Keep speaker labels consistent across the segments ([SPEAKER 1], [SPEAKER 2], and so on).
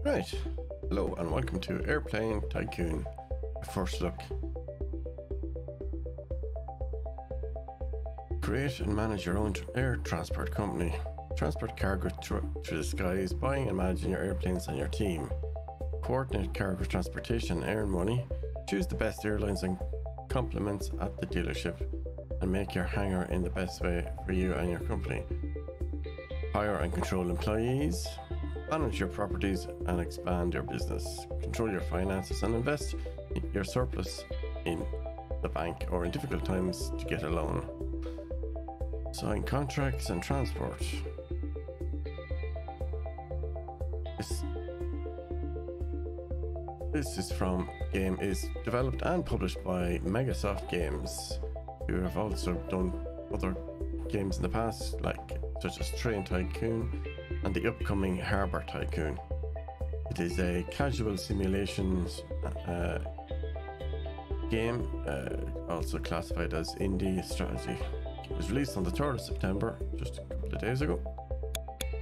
[SPEAKER 1] Right, hello and welcome to Airplane Tycoon. First look. Create and manage your own air transport company. Transport cargo through the skies, buying and managing your airplanes and your team. Coordinate cargo transportation, earn money. Choose the best airlines and compliments at the dealership, and make your hangar in the best way for you and your company. Hire and control employees. Manage your properties and expand your business. Control your finances and invest your surplus in the bank or in difficult times to get a loan. Sign contracts and transport. This is from game is developed and published by MegaSoft Games, who have also done other games in the past, like such as Train Tycoon and the upcoming Harbour Tycoon. It is a casual simulations game, also classified as indie strategy. It was released on the 3rd of September, just a couple of days ago.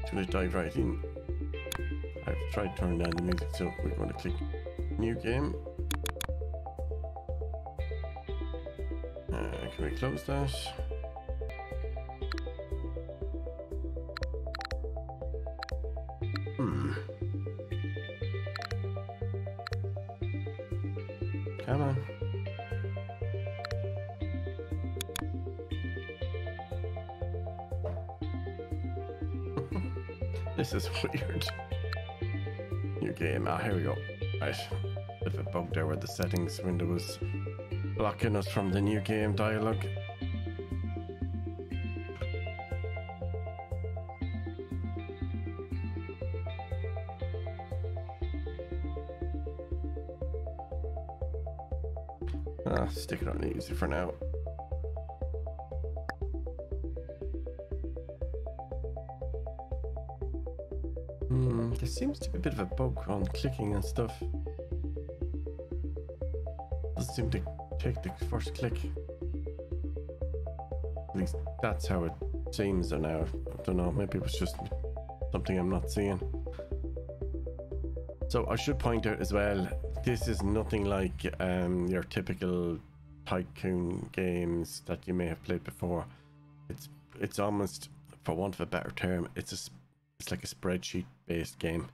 [SPEAKER 1] So let's dive right in. I've tried turning down the music, so we're going to click new game. Can we close that? Come on. This is weird. New game. Ah, here we go. Right. Bit of a bug there where the settings window was blocking us from the new game dialogue. Stick it on easy for now. There seems to be a bit of a bug on clicking and stuff. Doesn't seem to take the first click. At least that's how it seems now. I don't know, maybe it was just something I'm not seeing. So I should point out as well, this is nothing like your typical Tycoon games that you may have played before. It's almost, for want of a better term, it's like a spreadsheet based game.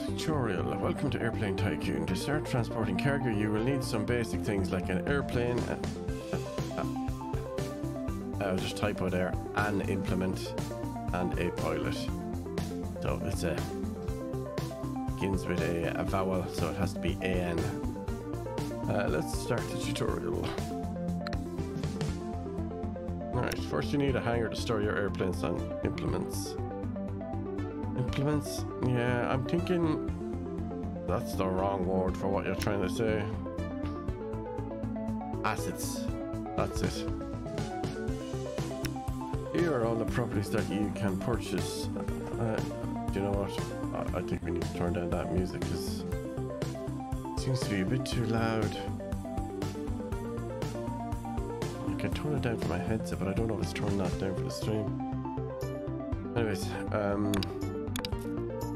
[SPEAKER 1] Tutorial. Welcome to Airplane Tycoon. To start transporting cargo, you will need some basic things like an airplane. I'll just typo there, an implement and a pilot. So it's begins with a vowel, so it has to be an. Let's start the tutorial. Alright, first you need a hangar to store your airplanes and implements. Implements? Yeah, I'm thinking that's the wrong word for what you're trying to say. Assets. That's it. Here are all the properties that you can purchase. Do you know what? I think we need to turn down that music because it seems to be a bit too loud. I can turn it down for my headset, but I don't know if it's turning that down for the stream. Anyways,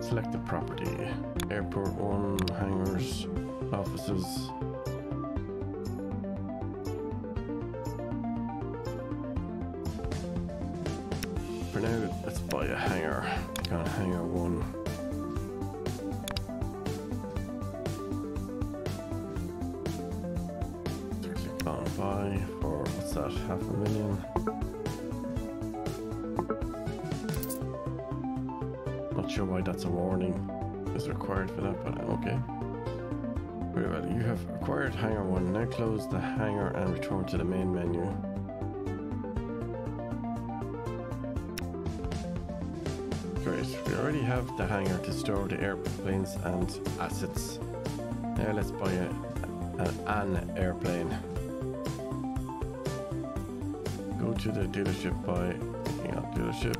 [SPEAKER 1] select the property. Airport 1, hangars, offices. For now, let's buy a hangar. Got a hangar 1. So click on buy for, what's that, $500,000. Not sure why that's a warning is required for that, but okay. Very well, you have acquired hangar 1. Now close the hangar and return to the main menu. Great, we already have the hangar to store the airplanes and assets. Now let's buy an airplane. Go to the dealership by clicking on dealership.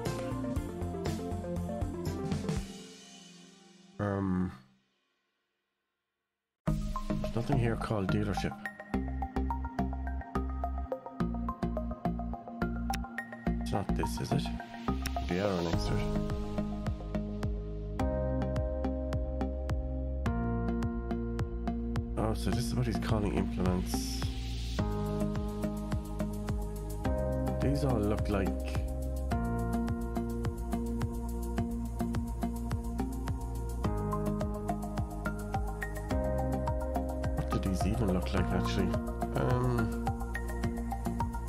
[SPEAKER 1] There's nothing here called dealership. It's not this, is it? The arrow next to it. Oh, so this is what he's calling implements. These all look like... What do these even look like, actually?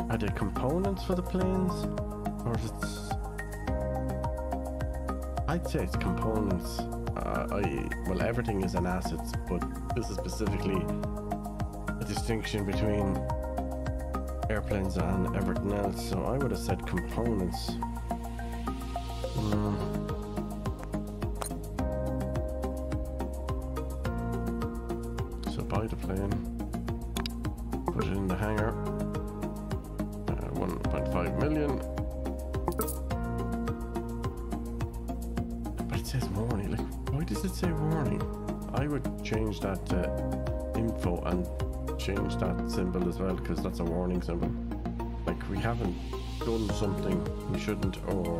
[SPEAKER 1] Are they components for the planes? Or is it... I'd say it's components. Well, everything is an asset, but this is specifically a distinction between airplanes and everything else, so I would have said components. So buy the plane, put it in the hangar, 1.5 million. But it says warning, like, why does it say warning? I would change that to info and change that symbol as well, because that's a warning symbol. Like, we haven't done something we shouldn't, or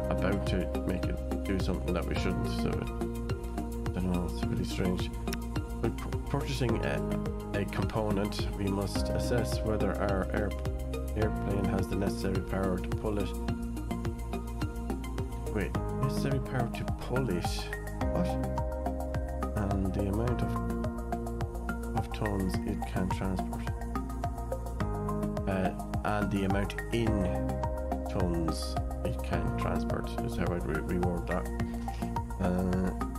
[SPEAKER 1] about to make it do something that we shouldn't, so I don't know, it's really strange. By purchasing a component, we must assess whether our airplane has the necessary power to pull it. Wait, necessary power to pull it? What? And the amount of tons it can transport. And the amount in tons it can transport is how I'd reward that.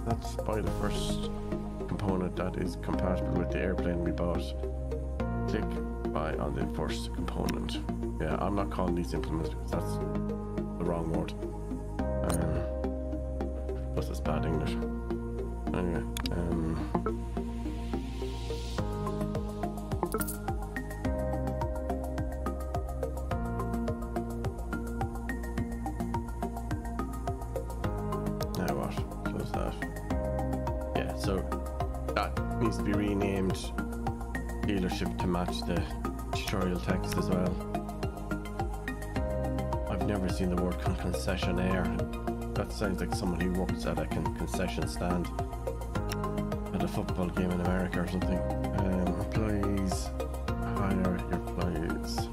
[SPEAKER 1] Let's buy the first component that is compatible with the airplane we bought. Click buy on the first component. Yeah, I'm not calling these implements because that's the wrong word. Plus it's bad English. Anyway, now what? Close that. Yeah, so that needs to be renamed dealership to match the tutorial text as well. I've never seen the word concessionaire. That sounds like someone who works at a concession stand at a football game in America or something. Employees, hire your employees.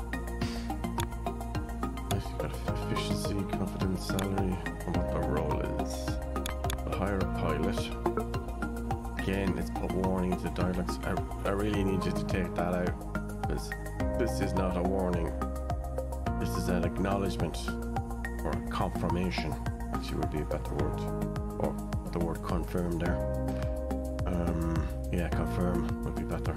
[SPEAKER 1] If you've got efficiency, confidence, salary, and what the role is. So hire a pilot. Again, it's put warning into dialogues. I really need you to take that out, because this is not a warning. This is an acknowledgement or a confirmation. Actually would be a better word, or the word confirm there. Yeah, confirm would be better.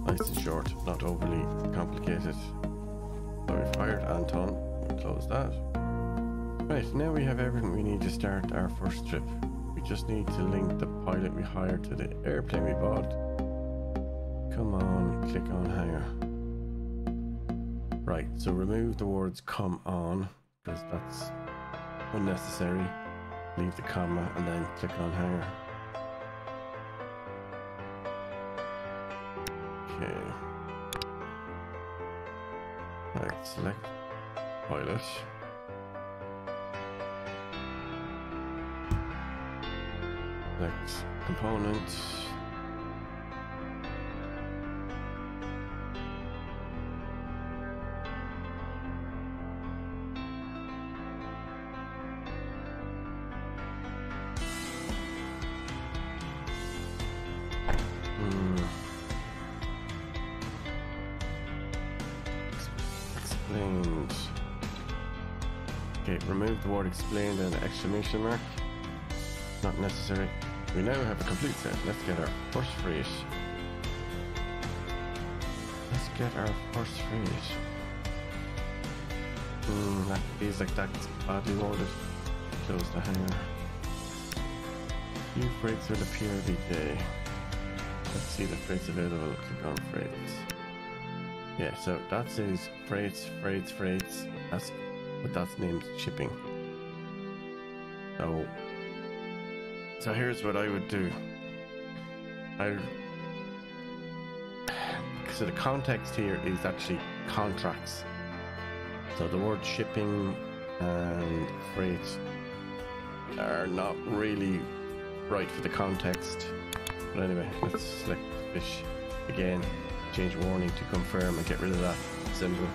[SPEAKER 1] Nice and short, not overly complicated. So we've hired Anton. We'll close that. Right, now we have everything we need to start our first trip. We just need to link the pilot we hired to the airplane we bought. Come on, click on hangar. Right, so remove the words come on, because that's unnecessary. Leave the comma and then click on hangar. Okay. Right, select pilot. Select component. Explained. Okay, remove the word explained and exclamation mark. Not necessary. We now have a complete set. Let's get our first phrase. Let's get our first phrase. That feels like that's badly worded. Close the hangar. New freights will appear every day. Let's see the freights available. Click on freights. Yeah, so that says freights. That's what that's named shipping. So here's what I would do. So the context here is actually contracts. So the word shipping and freight are not really right for the context. But anyway, let's select fish again, change warning to confirm and get rid of that symbol.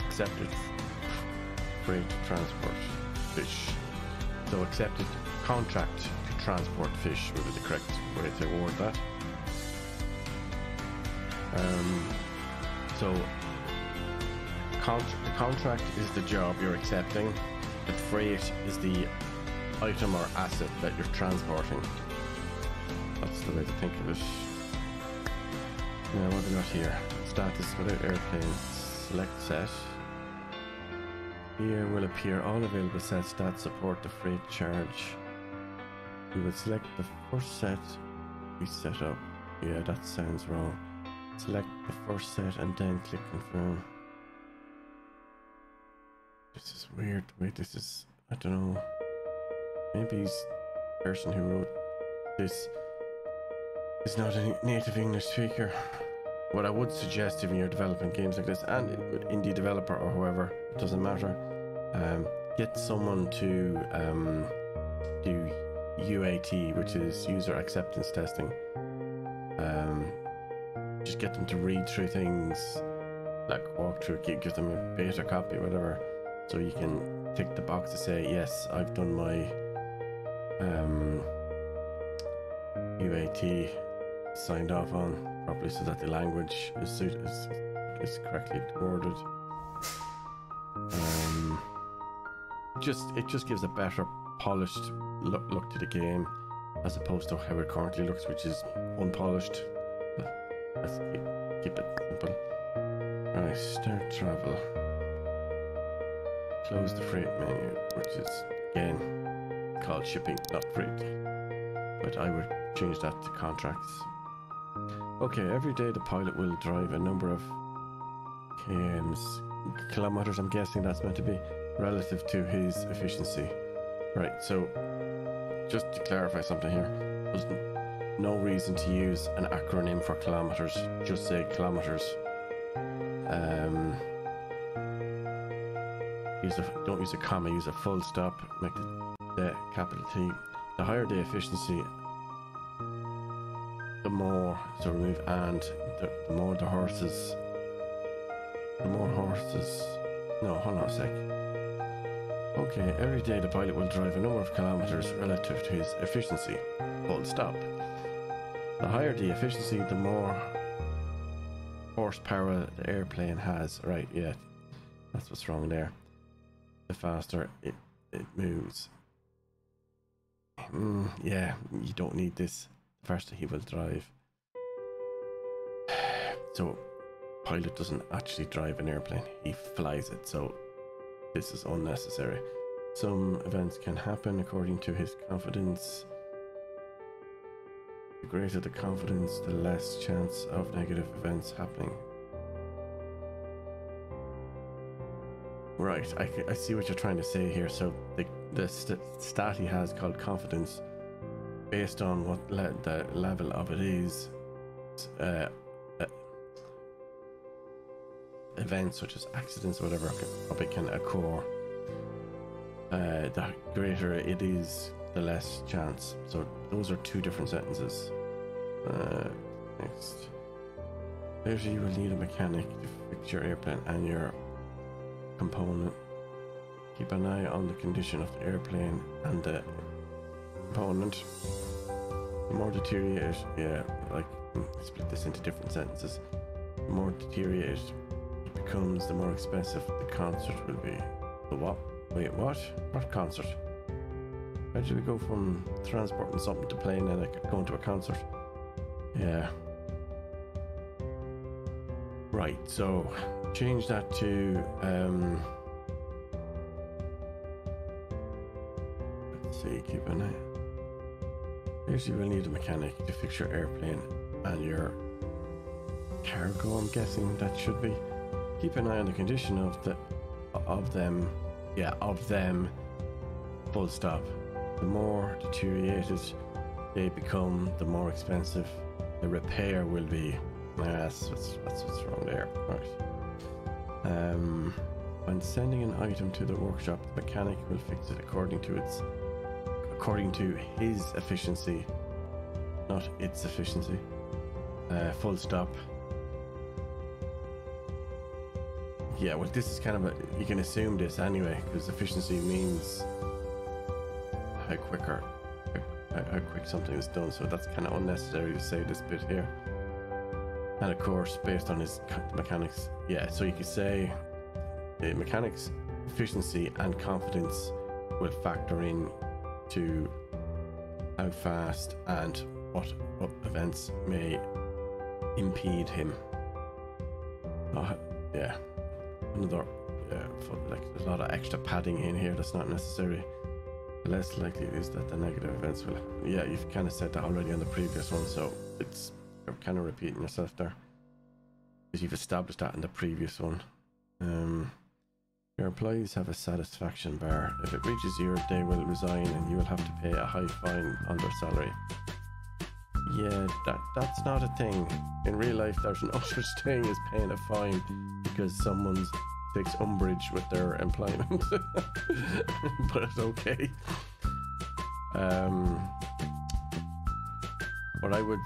[SPEAKER 1] Accepted freight transport fish. So accepted contract to transport fish would be the correct way to word that. So the contract is the job you're accepting. The freight is the item or asset that you're transporting. That's the way to think of it. Now what have we got here? Status without airplane. Select set. Here will appear all available sets that support the freight charge. We will select the first set we set up. Yeah, that sounds wrong. Select the first set and then click confirm. This is weird. Wait, this is, I don't know. Maybe the person who wrote this is not a native English speaker. What I would suggest if you're developing games like this, and indie developer or whoever, it doesn't matter, get someone to do UAT, which is user acceptance testing. Just get them to read through things, like walk through, give them a beta copy, whatever, so you can tick the box to say, yes, I've done my UAT, signed off on properly, so that the language is correctly worded. It just gives a better polished look to the game, as opposed to how it currently looks, which is unpolished. Let's keep it simple. Right, start travel. Close the freight menu, which is again called shipping, not freight. But I would change that to contracts. Okay, every day the pilot will drive a number of kilometers, I'm guessing that's meant to be, relative to his efficiency. Right, so just to clarify something here, there's no reason to use an acronym for kilometers, just say kilometers. Don't use a comma, use a full stop, make the capital T. The higher the efficiency, the more, so remove and, the more the horses, no, hold on a sec. Okay, every day the pilot will drive a number of kilometers relative to his efficiency, full stop. The higher the efficiency, the more horsepower the airplane has. Right, yeah, that's what's wrong there. The faster it moves. Yeah, you don't need this. The faster he will drive. So, pilot doesn't actually drive an airplane, he flies it, so this is unnecessary. Some events can happen according to his confidence. The greater the confidence, the less chance of negative events happening. Right, I see what you're trying to say here. So the stat he has called confidence, based on what the level of it is, events such as accidents or whatever probably can occur. The greater it is, the less chance. So those are two different sentences. Next. Later you will need a mechanic to fix your airplane and your component. Keep an eye on the condition of the airplane and the component. The more deteriorated, yeah, like split this into different sentences. The more deteriorated it becomes, the more expensive the concert will be. The what? Wait, what? What concert? How did we go from transporting something to playing and like going to a concert? Yeah. Right, so change that to let's see, keep an eye. Here's you will need a mechanic to fix your airplane and your cargo, I'm guessing that should be. Keep an eye on the condition of them, full stop. The more deteriorated they become, the more expensive the repair will be. That's what's wrong there. Right. When sending an item to the workshop, the mechanic will fix it according to his efficiency, not its efficiency. Full stop. Yeah, well, this is kind of you can assume this anyway, because efficiency means how quick something is done, so that's kind of unnecessary to say this bit here. And of course, based on his mechanics, yeah, so you could say the mechanics efficiency and confidence will factor in to how fast and what events may impede him. Yeah, another like there's a lot of extra padding in here that's not necessary. The less likely it is that the negative events will. Yeah, you've kind of said that already on the previous one, so you're kind of repeating yourself there because you've established that in the previous one. Your employees have a satisfaction bar. If it reaches zero, they will resign and you will have to pay a high fine on their salary. Yeah, that's not a thing. In real life, there's no such thing as paying a fine because someone takes umbrage with their employment. But it's okay. But I would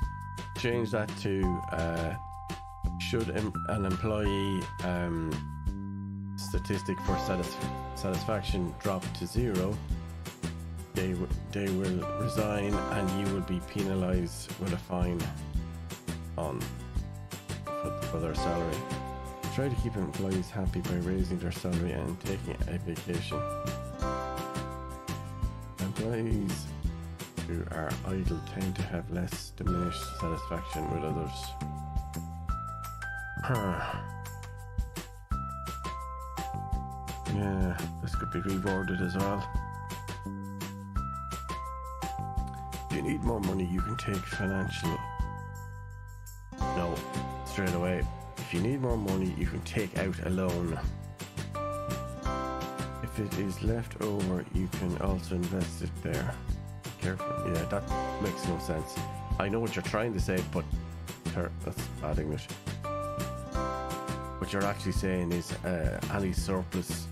[SPEAKER 1] change that to should an employee statistic for satisfaction drop to zero, they will resign and you will be penalized with a fine for their salary. Try to keep employees happy by raising their salary and taking a vacation. Employees who are idle tend to have less diminished satisfaction with others. Yeah, this could be reworded as well. If you need more money, you can take financial. No, straight away. If you need more money, you can take out a loan. If it is left over, you can also invest it there. Careful. Yeah, that makes no sense. I know what you're trying to say, but that's bad English. What you're actually saying is any surplus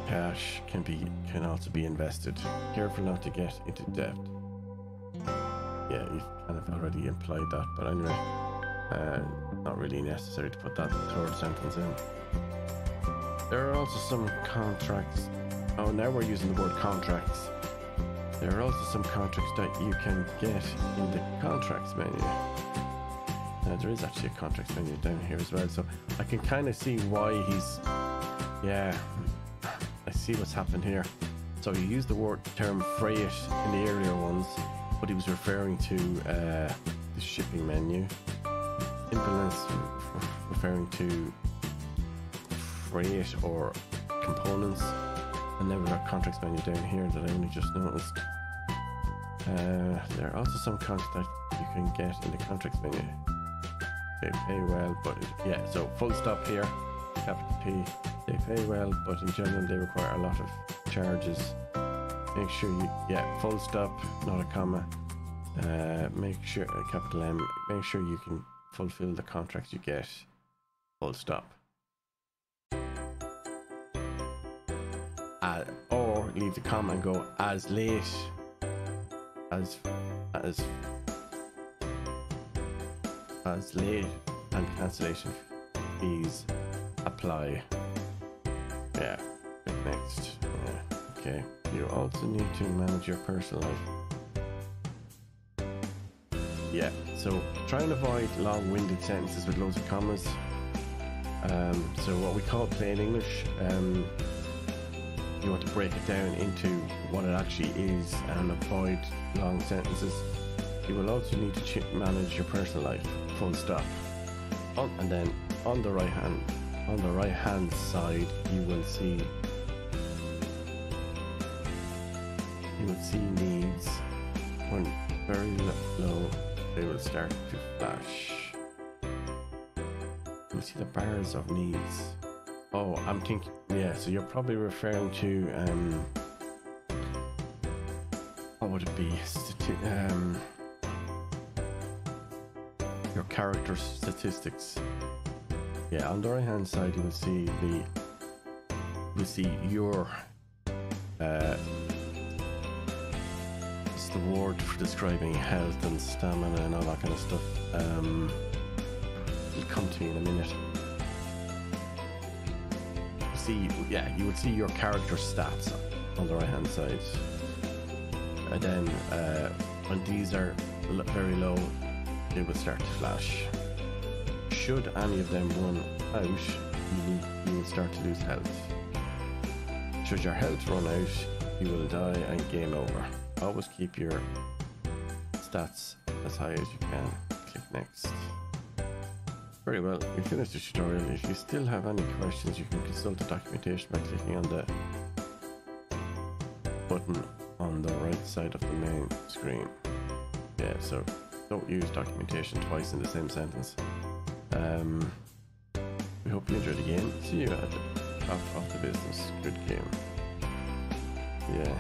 [SPEAKER 1] cash can also be invested. Careful not to get into debt. Yeah, you've kind of already implied that, but anyway, not really necessary to put that third sentence in. There are also some contracts. Oh, now we're using the word contracts. There are also some contracts that you can get in the contracts menu. There is actually a contracts menu down here as well, so I can kind of see why he's. Yeah, I see what's happened here. So he used the term freight in the earlier ones, but he was referring to the shipping menu. Implements referring to freight or components, and then we've got contracts menu down here that I only just noticed. There are also some contracts that you can get in the contracts menu. They pay well, but yeah, so full stop here, capital P. They pay well, but in general they require a lot of charges. Make sure full stop, not a comma. Make sure, capital M, make sure you can fulfill the contracts you get, full stop. Or leave the comma and go as late as late and cancellation fees apply. Yeah, next. Yeah, okay. You also need to manage your personal life. Yeah, so try and avoid long-winded sentences with loads of commas. So what we call plain English, you want to break it down into what it actually is and avoid long sentences. You will also need to manage your personal life, full stop. And then on the right hand side, you will see needs. When very low, they will start to flash. You see the bars of needs. Oh, I'm thinking, yeah, so you're probably referring to, what would it be? character statistics. Yeah, on the right hand side you will see your it's the word for describing health and stamina and all that kind of stuff. It'll come to me in a minute. You would see your character stats on the right hand side, and then when these are very low, they will start to flash. Should any of them run out, you will start to lose health. Should your health run out, you will die and game over. Always keep your stats as high as you can. Click next. Very well, we finished the tutorial. If you still have any questions, you can consult the documentation by clicking on the button on the right side of the main screen. Yeah, so don't use documentation twice in the same sentence. We hope you enjoyed the game. See you at the top of the business. Good game. Yeah.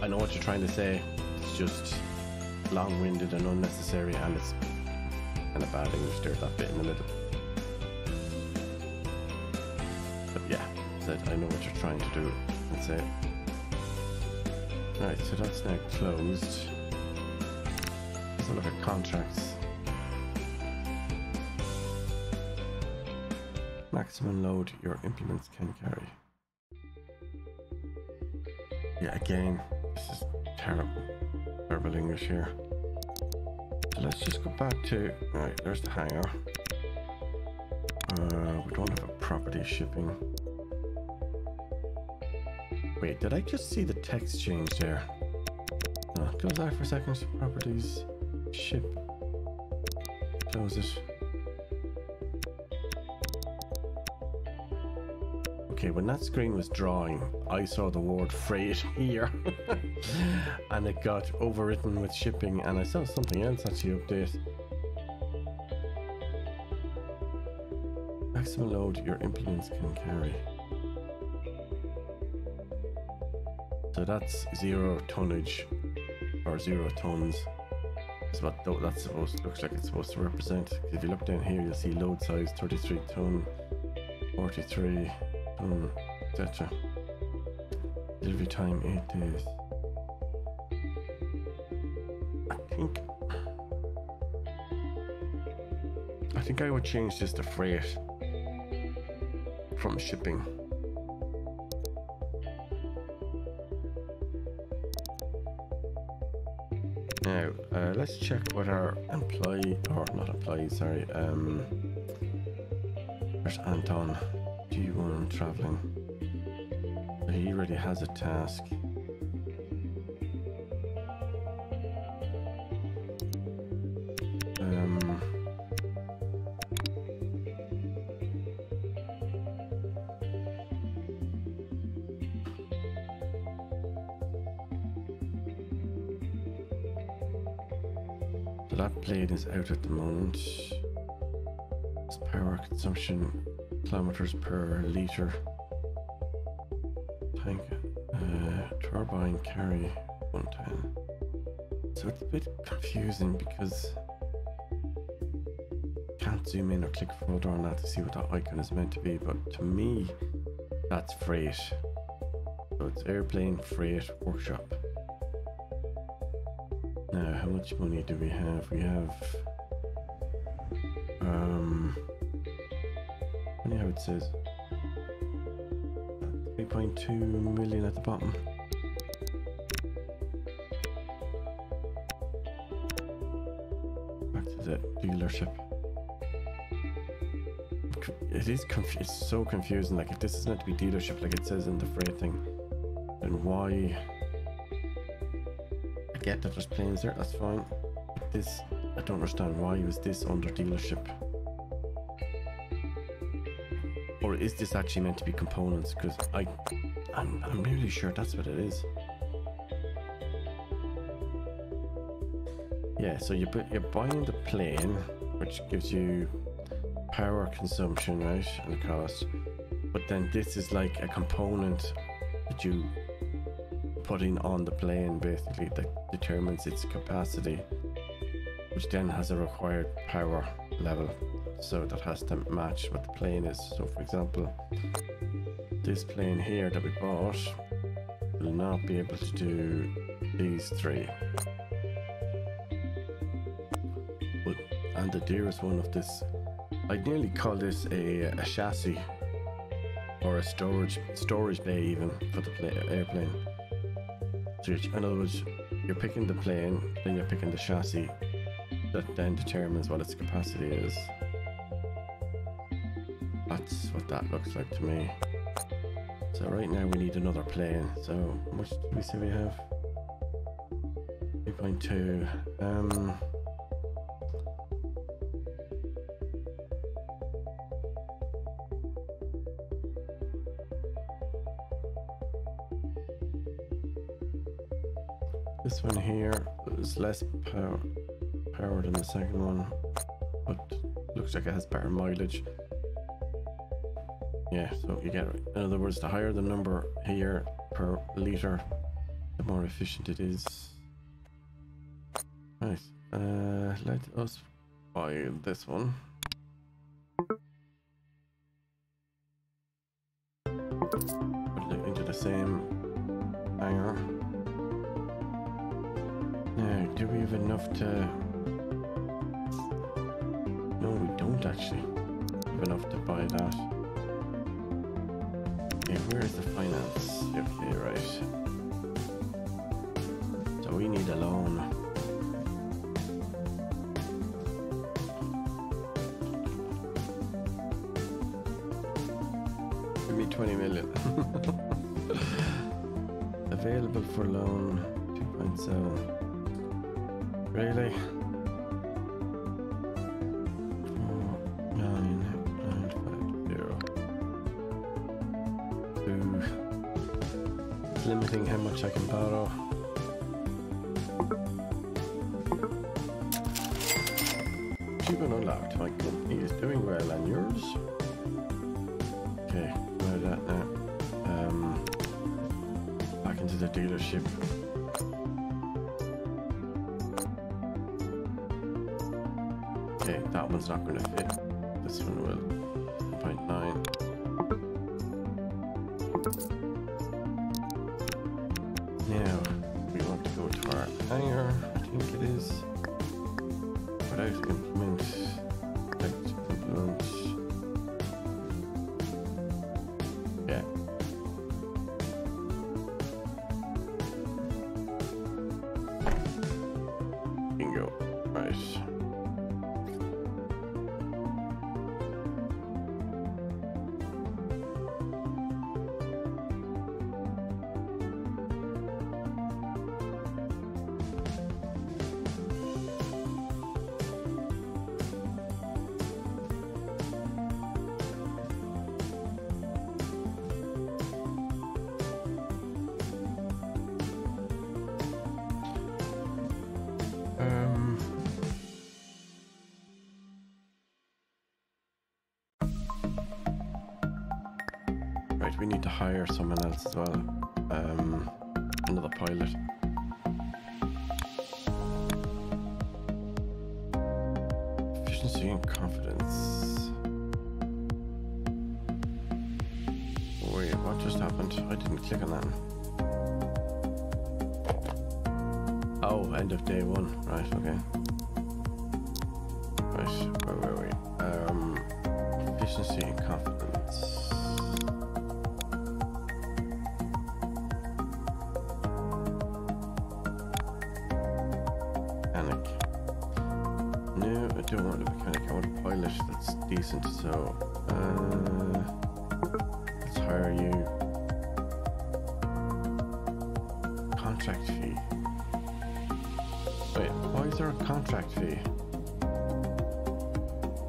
[SPEAKER 1] I know what you're trying to say. It's just long-winded and unnecessary, and it's kind of bad English there, that bit in the middle. But yeah, I know what you're trying to do. That's it. Right, so that's now closed. Let's look at contracts. Maximum load your implements can carry. Yeah, again, this is terrible English here. So let's just go back to, alright, there's the hangar. We don't have a property shipping. Wait, did I just see the text change there? No, close that for a second. Properties, ship, close it. Okay, when that screen was drawing, I saw the word freight here and it got overwritten with shipping, and I saw something else actually update. Maximum load your implements can carry. So that's 0 tonnage or 0 tons. That's what that's looks like it's supposed to represent. If you look down here, you'll see load size 33 ton, 43 ton, etc. Delivery time 8 days. I think I would change this to freight from shipping. Now, let's check what our there's Anton, G1 traveling. He already has a task. So that plane is out at the moment. Its power consumption, kilometers per liter. Tank, turbine carry 110. So it's a bit confusing because can't zoom in or click further on that to see what that icon is meant to be, but to me that's freight. So it's airplane, freight, workshop. Now how much money do we have? We have funny how it says 3.2 million at the bottom. Back to the dealership. It's so confusing. Like, if this is meant to be dealership like it says in the freight thing, then why? I get that there's planes there, that's fine, but this, I don't understand, why was this under dealership? Or is this actually meant to be components? Because I'm really sure that's what it is. Yeah, so you're buying the plane, which gives you power consumption, right, and the cost, but then this is like a component that you put in on the plane, basically, that determines its capacity. which then has a required power level, so that has to match what the plane is. So for example, this plane here that we bought will not be able to do these three. But, and the dearest one of this, I'd nearly call this a chassis or a storage bay even for the airplane. So in other words, you're picking the plane, then you're picking the chassis, that then determines what its capacity is. That's what that looks like to me. So right now we need another plane. So how much did we say we have? 3.2. This one here is less power than the second one, but looks like it has better mileage. Yeah, so you get it. In other words, the higher the number here per litre, the more efficient it is. Nice. Let us buy this one. Put it into the same hangar. Now, do we have enough to... No, we don't actually have enough to buy that. Okay, where is the finance? Okay, right. So we need a loan. Give me 20 million. Available for loan 2.7. Really? 49950. Ooh. It's limiting how much I can borrow. Achievement unlocked. My company is doing well, and yours? Okay, where is that now? Back into the dealership. Okay, that one's not going to fit. This one will. 0.9. Now, we want to go to our hangar, I think it is. Without implement. Yeah. Bingo. Right. Right, we need to hire someone else as well. Another pilot. Efficiency and confidence. Wait, what just happened? I didn't click on that. Oh, end of day one. Right, okay. Right, where were we? Efficiency and confidence. Mechanic. No, I don't want a mechanic. I want a pilot that's decent. So, let's hire you. Contract fee. Wait, why is there a contract fee?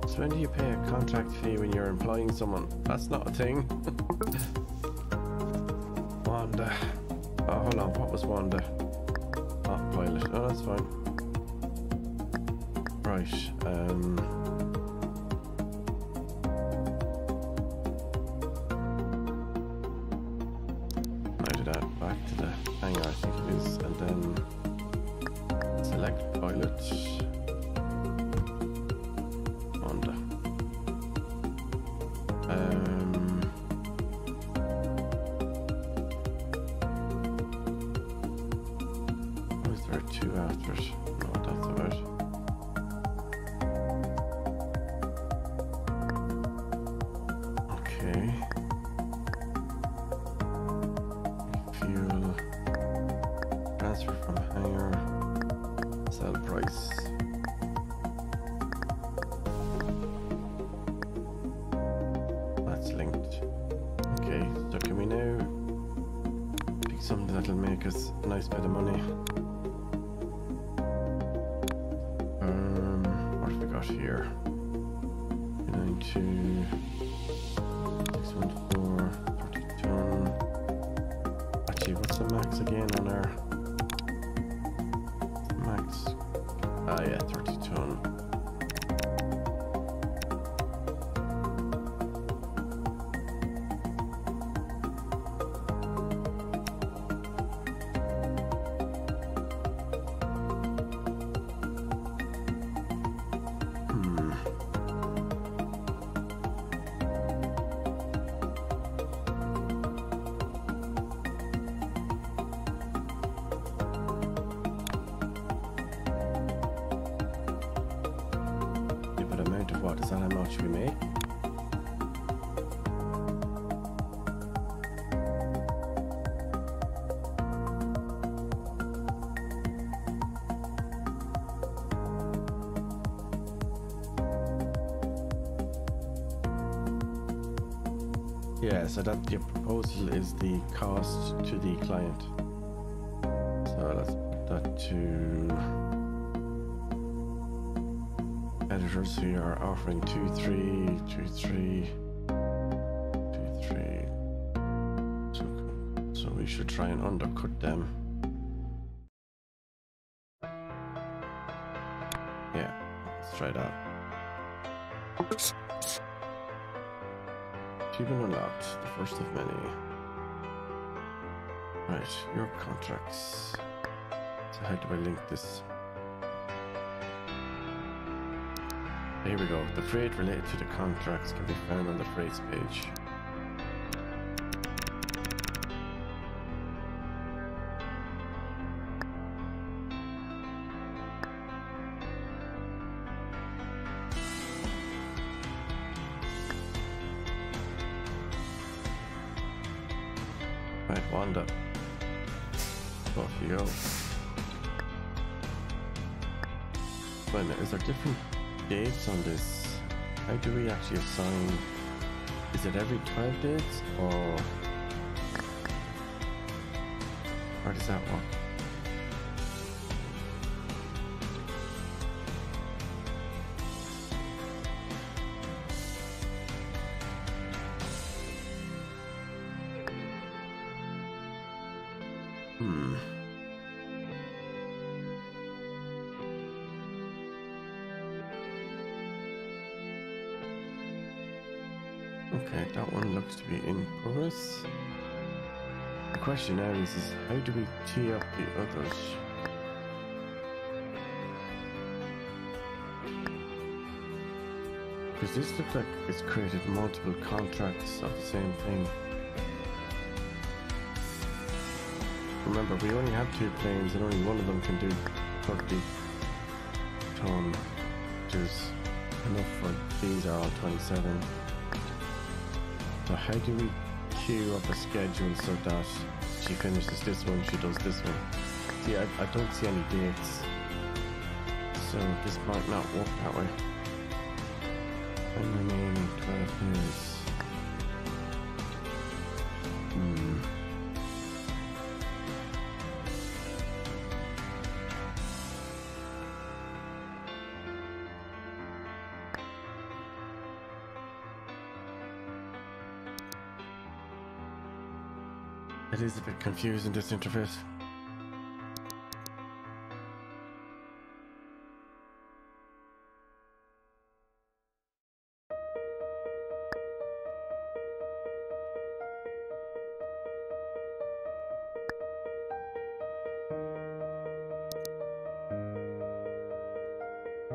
[SPEAKER 1] So when do you pay a contract fee when you're employing someone? That's not a thing. Wanda. Oh, hold on. What was Wanda? Oh, pilot. Oh, that's fine. Right. Now do that. Back to the hangar, I think it is, and then select pilot. there 2 after it? No, that's about. Okay. Fuel. Transfer from hangar. Sell price. That's linked. Okay, so can we now pick something that'll make us a nice bit of money? What have we got here? 92, 614, 30 ton. Actually, what's the max again on our max? Ah, yeah, 30 ton. What is that? How much we make? Yeah, so that your proposal is the cost to the client. So let's put that to editors who are offering 2.3, 2.3, 2.3. So we should try and undercut them. Yeah, let's try that. Achievement unlocked, the first of many. Right, your contracts. So how do I link this? Here we go. The freight related to the contracts can be found on the freights page. Right, Wanda. Off you go. Wait a minute, is there different dates on this? How do we actually assign? Is it every 12 days or how does that work? Okay, that one looks to be in progress. The question now is how do we tee up the others? Because this looks like it's created multiple contracts of the same thing. Remember, we only have 2 planes and only one of them can do 30 ton, which is enough for these are all 27. So how do we queue up a schedule so that she finishes this one, she does this one? See, I don't see any dates, so this might not work that way. And remaining 12 days. It is a bit confusing, this interface.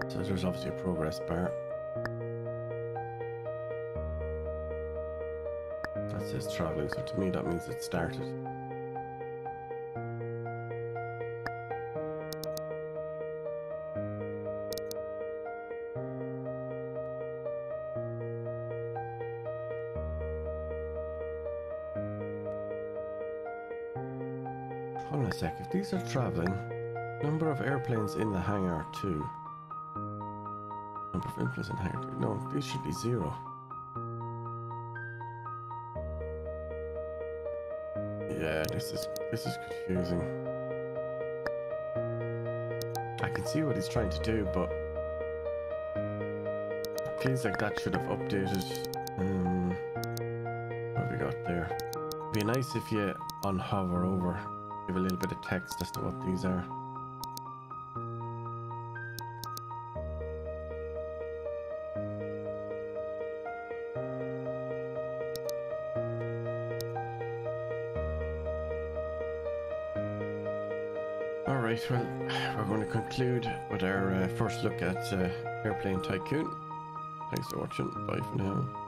[SPEAKER 1] So there's obviously a progress bar. That says traveling, so to me that means it started. hold on a sec. If these are traveling, number of airplanes in the hangar 2. Number of influence in hangar 2. No, these should be 0. Yeah, this is confusing. I can see what he's trying to do, but it feels like that should have updated. What have we got there? It'd be nice if you unhover over, give a little bit of text as to what these are. Alright, well, we're going to conclude with our first look at Airplane Tycoon. Thanks for watching. Bye for now.